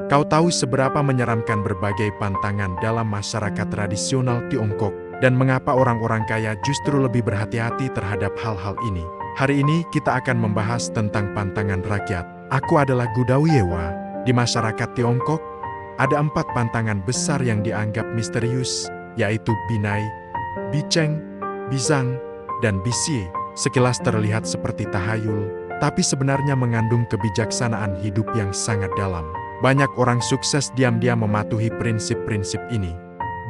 Kau tahu seberapa menyeramkan berbagai pantangan dalam masyarakat tradisional Tiongkok, dan mengapa orang-orang kaya justru lebih berhati-hati terhadap hal-hal ini. Hari ini kita akan membahas tentang pantangan rakyat. Aku adalah Gudawiyewa. Di masyarakat Tiongkok, ada 4 pantangan besar yang dianggap misterius, yaitu Binai, Biceng, Bizang, dan Bisie. Sekilas terlihat seperti tahayul, tapi sebenarnya mengandung kebijaksanaan hidup yang sangat dalam. Banyak orang sukses diam-diam mematuhi prinsip-prinsip ini.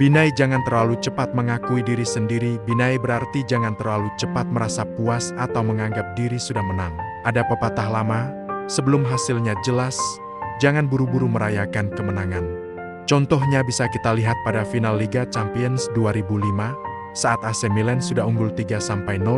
Binai, jangan terlalu cepat mengakui diri sendiri. Binai berarti jangan terlalu cepat merasa puas atau menganggap diri sudah menang. Ada pepatah lama, sebelum hasilnya jelas, jangan buru-buru merayakan kemenangan. Contohnya bisa kita lihat pada final Liga Champions 2005, saat AC Milan sudah unggul 3-0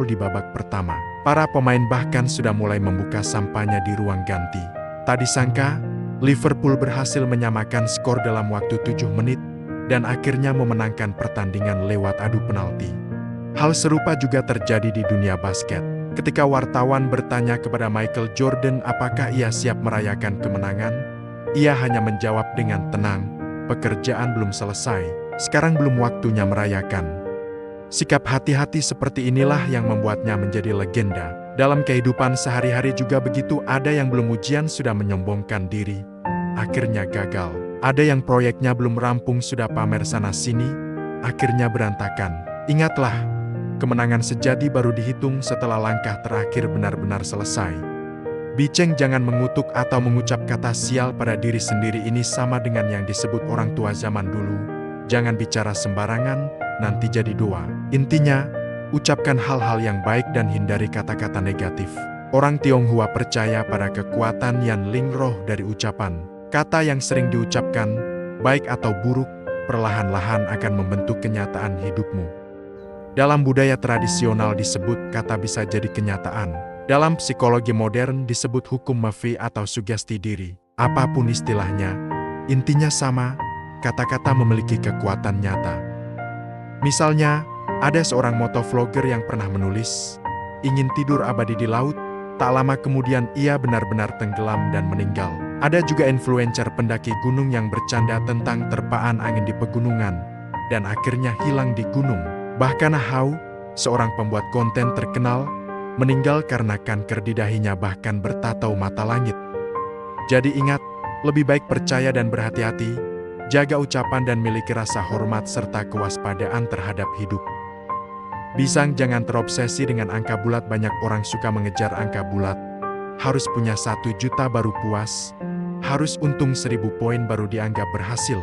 di babak pertama. Para pemain bahkan sudah mulai membuka sampahnya di ruang ganti. Tak disangka, Liverpool berhasil menyamakan skor dalam waktu 7 menit, dan akhirnya memenangkan pertandingan lewat adu penalti. Hal serupa juga terjadi di dunia basket. Ketika wartawan bertanya kepada Michael Jordan apakah ia siap merayakan kemenangan, ia hanya menjawab dengan tenang, "Pekerjaan belum selesai, sekarang belum waktunya merayakan." Sikap hati-hati seperti inilah yang membuatnya menjadi legenda. Dalam kehidupan sehari-hari juga begitu, ada yang belum ujian sudah menyombongkan diri, akhirnya gagal. Ada yang proyeknya belum rampung sudah pamer sana-sini, akhirnya berantakan. Ingatlah, kemenangan sejati baru dihitung setelah langkah terakhir benar-benar selesai. Biceng, jangan mengutuk atau mengucap kata sial pada diri sendiri. Ini sama dengan yang disebut orang tua zaman dulu. Jangan bicara sembarangan, nanti jadi doa. Intinya, ucapkan hal-hal yang baik dan hindari kata-kata negatif. Orang Tionghoa percaya pada kekuatan Yan Ling, roh dari ucapan. Kata yang sering diucapkan, baik atau buruk, perlahan-lahan akan membentuk kenyataan hidupmu. Dalam budaya tradisional disebut kata bisa jadi kenyataan. Dalam psikologi modern disebut hukum Murphy atau sugesti diri. Apapun istilahnya, intinya sama, kata-kata memiliki kekuatan nyata. Misalnya, ada seorang motovlogger yang pernah menulis, ingin tidur abadi di laut, tak lama kemudian ia benar-benar tenggelam dan meninggal. Ada juga influencer pendaki gunung yang bercanda tentang terpaan angin di pegunungan, dan akhirnya hilang di gunung. Bahkan Hao, seorang pembuat konten terkenal, meninggal karena kanker di dahinya bahkan bertatau mata langit. Jadi ingat, lebih baik percaya dan berhati-hati, jaga ucapan dan miliki rasa hormat serta kewaspadaan terhadap hidup. Bizang, jangan terobsesi dengan angka bulat. Banyak orang suka mengejar angka bulat. Harus punya 1 juta baru puas, harus untung 1000 poin baru dianggap berhasil.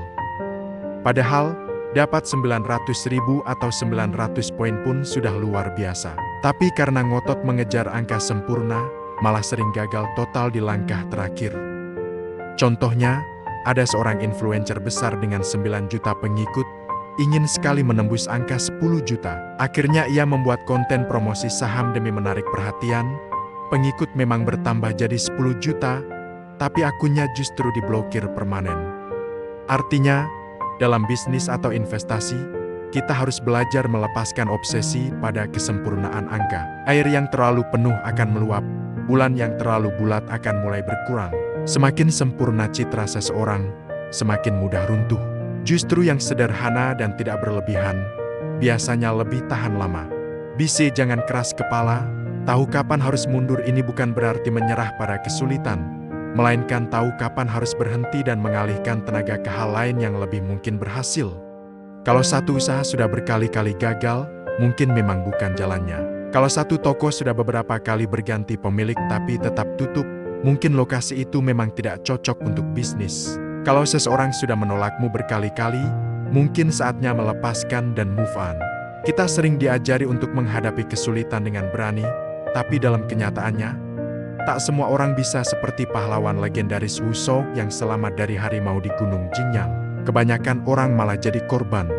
Padahal, dapat 900.000 atau 900 poin pun sudah luar biasa. Tapi karena ngotot mengejar angka sempurna, malah sering gagal total di langkah terakhir. Contohnya, ada seorang influencer besar dengan 9 juta pengikut, ingin sekali menembus angka 10 juta. Akhirnya ia membuat konten promosi saham demi menarik perhatian. Pengikut memang bertambah jadi 10 juta, tapi akunnya justru diblokir permanen. Artinya, dalam bisnis atau investasi, kita harus belajar melepaskan obsesi pada kesempurnaan angka. Air yang terlalu penuh akan meluap, bulan yang terlalu bulat akan mulai berkurang. Semakin sempurna citra seseorang, semakin mudah runtuh. Justru yang sederhana dan tidak berlebihan, biasanya lebih tahan lama. Bise, jangan keras kepala, tahu kapan harus mundur. Ini bukan berarti menyerah pada kesulitan, melainkan tahu kapan harus berhenti dan mengalihkan tenaga ke hal lain yang lebih mungkin berhasil. Kalau satu usaha sudah berkali-kali gagal, mungkin memang bukan jalannya. Kalau satu toko sudah beberapa kali berganti pemilik tapi tetap tutup, mungkin lokasi itu memang tidak cocok untuk bisnis. Kalau seseorang sudah menolakmu berkali-kali, mungkin saatnya melepaskan dan move on. Kita sering diajari untuk menghadapi kesulitan dengan berani, tapi dalam kenyataannya, tak semua orang bisa seperti pahlawan legendaris Wushu yang selamat dari harimau di Gunung Jinyang. Kebanyakan orang malah jadi korban.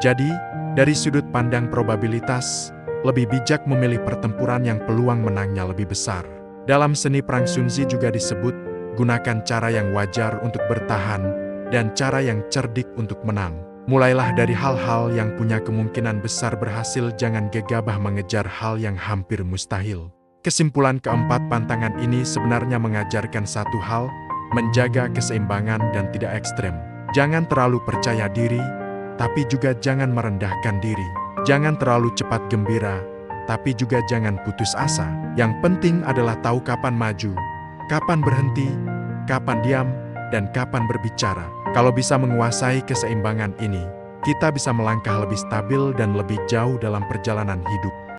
Jadi, dari sudut pandang probabilitas, lebih bijak memilih pertempuran yang peluang menangnya lebih besar. Dalam seni perang Sun Tzu juga disebut, gunakan cara yang wajar untuk bertahan, dan cara yang cerdik untuk menang. Mulailah dari hal-hal yang punya kemungkinan besar berhasil, jangan gegabah mengejar hal yang hampir mustahil. Kesimpulan keempat, pantangan ini sebenarnya mengajarkan satu hal, menjaga keseimbangan dan tidak ekstrem. Jangan terlalu percaya diri, tapi juga jangan merendahkan diri. Jangan terlalu cepat gembira, tapi juga jangan putus asa. Yang penting adalah tahu kapan maju, kapan berhenti, kapan diam, dan kapan berbicara. Kalau bisa menguasai keseimbangan ini, kita bisa melangkah lebih stabil dan lebih jauh dalam perjalanan hidup.